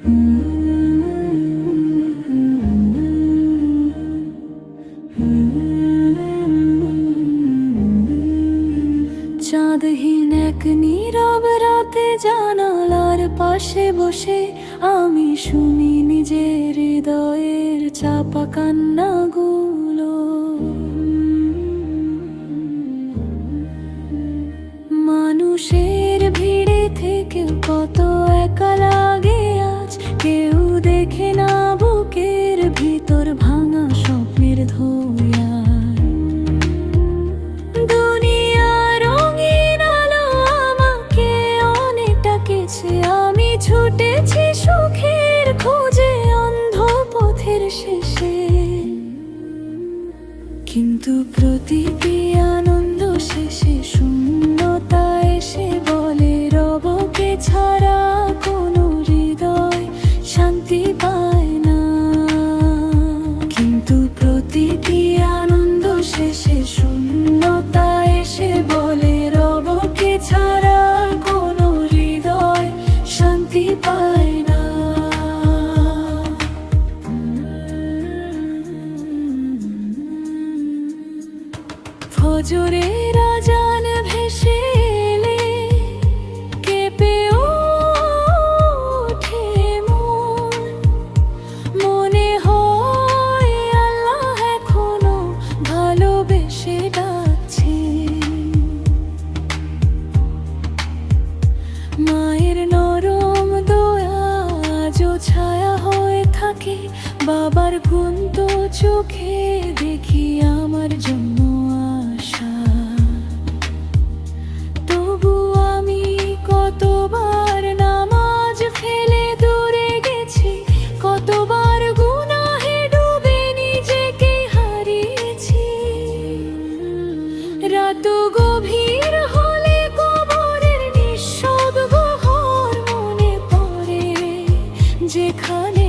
চাঁদহীন এক নীরব রাতে জানালার পাশে বসে আমি শুনি নিজের হৃদয়ের চাপা কান্নাগুলো। মানুষের ভিড়ে থেকে কত একা লাগে আজ, কেউ দেখে না বুকের ভিতর ভাঙা স্বপ্নের ধোঁয়া। আমি ছুটেছি সুখের খোঁজে অন্ধ পথের শেষে, কিন্তু প্রতিটি আনন্দ শেষে শূন্যতা এসে বলে রবকে ছাড়া কোনো হৃদয় শান্তি পায় না। কিন্তু প্রতিটি আনন্দ শেষে শূন্যতা এসে বলে রবকে ছাড়া কোনো হৃদয় শান্তি পায় না। ফজরের আজান ভেসে এলে কেঁপে ওঠে মন, মনে হয় আল্লাহ এখনো ভালোবেসে ডাকছে। মায়ের নরম দয়া আজও ছায়া হয়ে থাকে, বাবার কুন্ত চোখে দেখি আমার জন্য আশা। তবু আমি কতবার নামাজ ফেলে দূরে গেছি, কতবার গুনাহে ডুবে নিজেকে হারিয়েছি। রাত গভীর হলে কবরের নিঃশব্দ ঘর মনে পড়ে, যেখানে